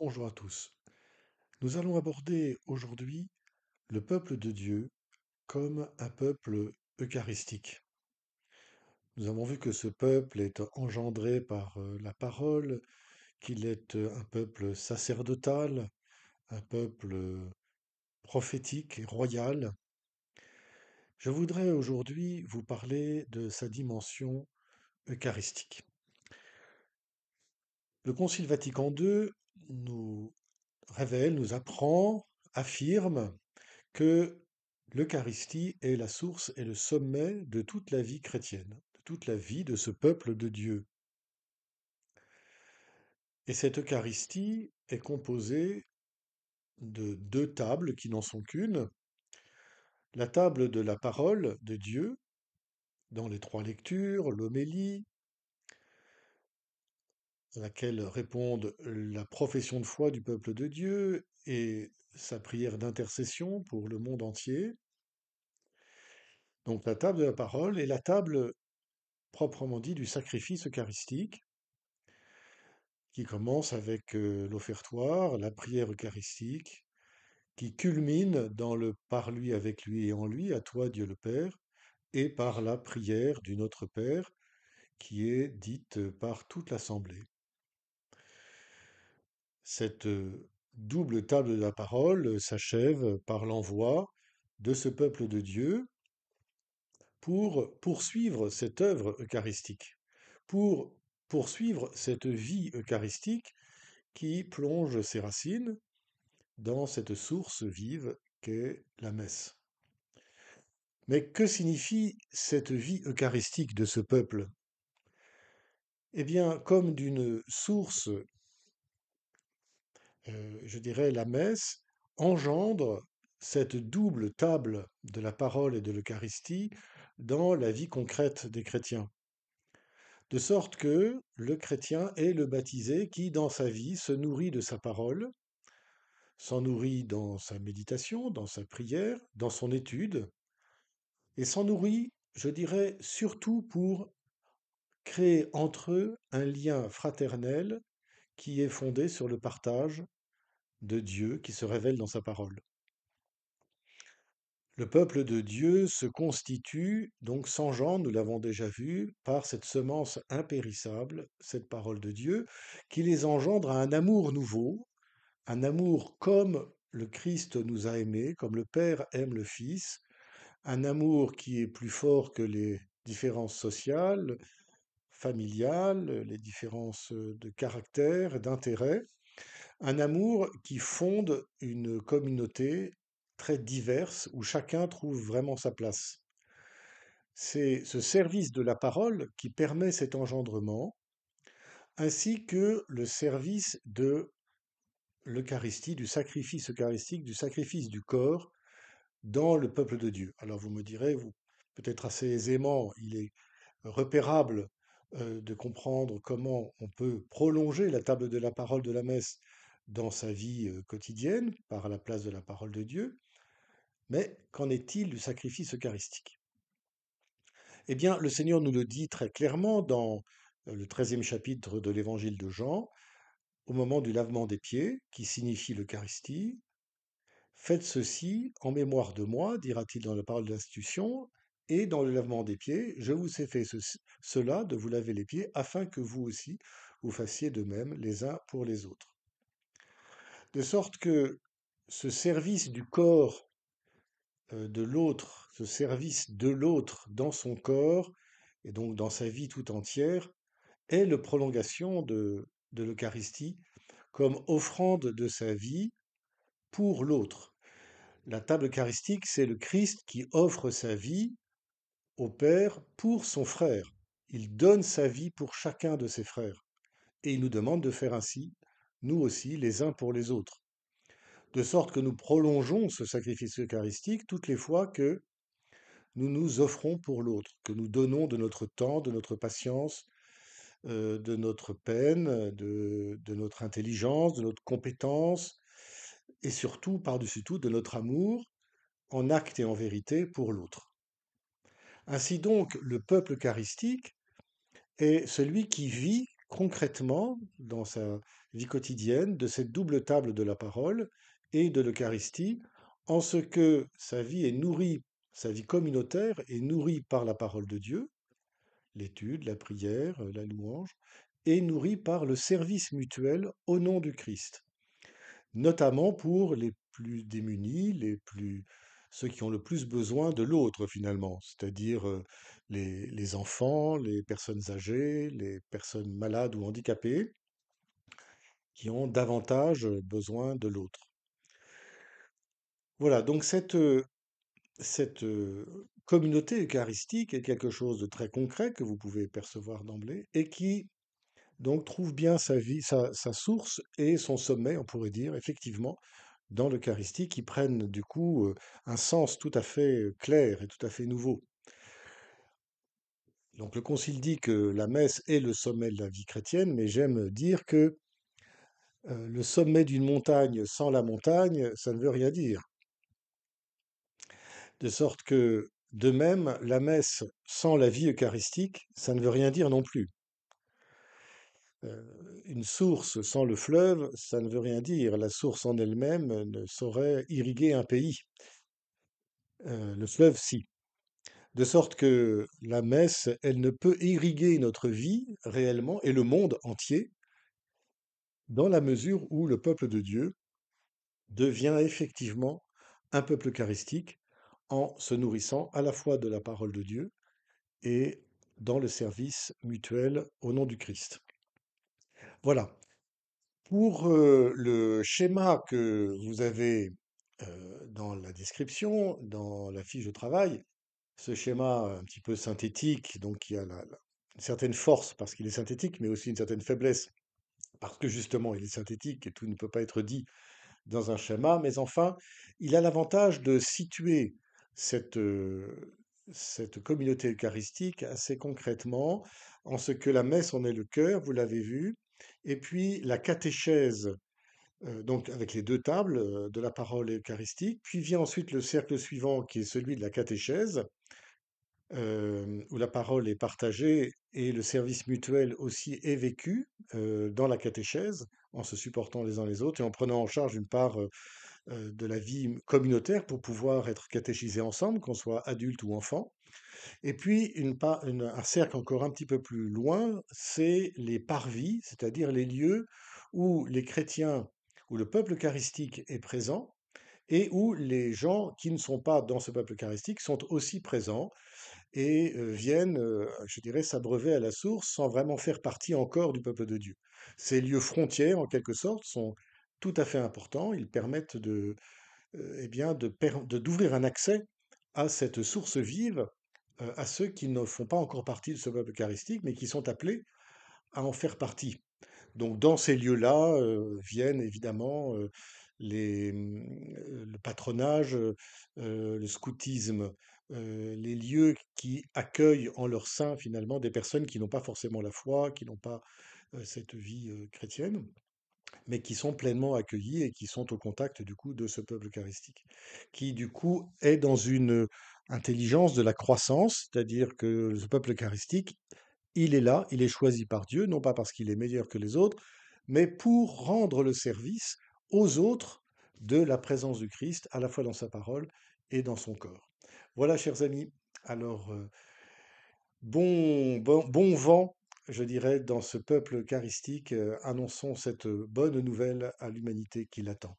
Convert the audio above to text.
Bonjour à tous. Nous allons aborder aujourd'hui le peuple de Dieu comme un peuple eucharistique. Nous avons vu que ce peuple est engendré par la parole, qu'il est un peuple sacerdotal, un peuple prophétique et royal. Je voudrais aujourd'hui vous parler de sa dimension eucharistique. Le Concile Vatican II nous révèle, nous apprend, affirme que l'Eucharistie est la source et le sommet de toute la vie chrétienne, de toute la vie de ce peuple de Dieu. Et cette Eucharistie est composée de deux tables qui n'en sont qu'une. La table de la parole de Dieu, dans les trois lectures, l'homélie, à laquelle répondent la profession de foi du peuple de Dieu et sa prière d'intercession pour le monde entier. Donc la table de la parole et la table proprement dit du sacrifice eucharistique, qui commence avec l'offertoire, la prière eucharistique, qui culmine dans le par lui, avec lui et en lui, à toi Dieu le Père, et par la prière du Notre Père, qui est dite par toute l'assemblée. Cette double table de la parole s'achève par l'envoi de ce peuple de Dieu pour poursuivre cette œuvre eucharistique, pour poursuivre cette vie eucharistique qui plonge ses racines dans cette source vive qu'est la messe. Mais que signifie cette vie eucharistique de ce peuple? Eh bien, comme d'une source, je dirais, la messe engendre cette double table de la parole et de l'Eucharistie dans la vie concrète des chrétiens. De sorte que le chrétien est le baptisé qui, dans sa vie, se nourrit de sa parole, s'en nourrit dans sa méditation, dans sa prière, dans son étude, et s'en nourrit, je dirais, surtout pour créer entre eux un lien fraternel qui est fondé sur le partage de Dieu qui se révèle dans sa parole. Le peuple de Dieu se constitue, donc s'engendre, nous l'avons déjà vu, par cette semence impérissable, cette parole de Dieu, qui les engendre à un amour nouveau, un amour comme le Christ nous a aimés, comme le Père aime le Fils, un amour qui est plus fort que les différences sociales, familiales, les différences de caractère, d'intérêt, un amour qui fonde une communauté très diverse où chacun trouve vraiment sa place. C'est ce service de la parole qui permet cet engendrement, ainsi que le service de l'Eucharistie, du sacrifice eucharistique, du sacrifice du corps dans le peuple de Dieu. Alors vous me direz, vous, peut-être assez aisément, il est repérable de comprendre comment on peut prolonger la table de la parole de la messe dans sa vie quotidienne par la place de la parole de Dieu. Mais qu'en est-il du sacrifice eucharistique? Eh bien, le Seigneur nous le dit très clairement dans le 13e chapitre de l'évangile de Jean, au moment du lavement des pieds, qui signifie l'Eucharistie. Faites ceci en mémoire de moi, dira-t-il dans la parole de l'institution, et dans le lavement des pieds, je vous ai fait cela de vous laver les pieds, afin que vous aussi vous fassiez de même les uns pour les autres. De sorte que ce service du corps de l'autre, ce service de l'autre dans son corps, et donc dans sa vie tout entière, est la prolongation de l'Eucharistie comme offrande de sa vie pour l'autre. La table eucharistique, c'est le Christ qui offre sa vie au Père pour son frère. Il donne sa vie pour chacun de ses frères. Et il nous demande de faire ainsi, nous aussi, les uns pour les autres. De sorte que nous prolongeons ce sacrifice eucharistique toutes les fois que nous nous offrons pour l'autre, que nous donnons de notre temps, de notre patience, de notre peine, de notre intelligence, de notre compétence, et surtout, par-dessus tout, de notre amour en acte et en vérité pour l'autre. Ainsi donc, le peuple eucharistique est celui qui vit concrètement dans sa vie quotidienne de cette double table de la parole et de l'Eucharistie, en ce que sa vie est nourrie, sa vie communautaire est nourrie par la parole de Dieu, l'étude, la prière, la louange, et nourrie par le service mutuel au nom du Christ, notamment pour les plus démunis, ceux qui ont le plus besoin de l'autre finalement, c'est-à-dire les enfants, les personnes âgées, les personnes malades ou handicapées, qui ont davantage besoin de l'autre. Voilà, donc cette communauté eucharistique est quelque chose de très concret que vous pouvez percevoir d'emblée et qui donc trouve bien sa vie, sa source et son sommet, on pourrait dire, effectivement, dans l'Eucharistie, qui prennent du coup un sens tout à fait clair et tout à fait nouveau. Donc le Concile dit que la messe est le sommet de la vie chrétienne, mais j'aime dire que le sommet d'une montagne sans la montagne, ça ne veut rien dire. De sorte que, de même, la messe sans la vie eucharistique, ça ne veut rien dire non plus. Euh, une source sans le fleuve, ça ne veut rien dire. La source en elle-même ne saurait irriguer un pays. Le fleuve, si. De sorte que la messe, elle ne peut irriguer notre vie réellement et le monde entier dans la mesure où le peuple de Dieu devient effectivement un peuple eucharistique en se nourrissant à la fois de la parole de Dieu et dans le service mutuel au nom du Christ. Voilà. Pour le schéma que vous avez dans la description, dans la fiche de travail, ce schéma un petit peu synthétique, donc qui a une certaine force parce qu'il est synthétique, mais aussi une certaine faiblesse parce que justement il est synthétique et tout ne peut pas être dit dans un schéma, mais enfin, il a l'avantage de situer cette, cette communauté eucharistique assez concrètement, en ce que la messe en est le cœur, vous l'avez vu, et puis la catéchèse, donc avec les deux tables de la parole eucharistique, puis vient ensuite le cercle suivant qui est celui de la catéchèse, où la parole est partagée et le service mutuel aussi est vécu dans la catéchèse, en se supportant les uns les autres et en prenant en charge une part de la vie communautaire pour pouvoir être catéchisés ensemble, qu'on soit adulte ou enfant. Et puis un cercle encore un petit peu plus loin, c'est les parvis, c'est-à-dire les lieux où les chrétiens, où le peuple eucharistique est présent et où les gens qui ne sont pas dans ce peuple eucharistique sont aussi présents et viennent, je dirais, s'abreuver à la source sans vraiment faire partie encore du peuple de Dieu. Ces lieux frontières, en quelque sorte, sont tout à fait importants. Ils permettent eh bien, d'ouvrir un accès à cette source vive à ceux qui ne font pas encore partie de ce peuple eucharistique, mais qui sont appelés à en faire partie. Donc, dans ces lieux-là viennent évidemment le patronage, le scoutisme, les lieux qui accueillent en leur sein finalement des personnes qui n'ont pas forcément la foi, qui n'ont pas cette vie chrétienne, mais qui sont pleinement accueillis et qui sont au contact du coup de ce peuple eucharistique, qui du coup est dans une intelligence de la croissance, c'est-à-dire que ce peuple eucharistique, il est là, il est choisi par Dieu, non pas parce qu'il est meilleur que les autres, mais pour rendre le service aux autres de la présence du Christ, à la fois dans sa parole et dans son corps. Voilà, chers amis. Alors, bon vent, je dirais, dans ce peuple eucharistique. Annonçons cette bonne nouvelle à l'humanité qui l'attend.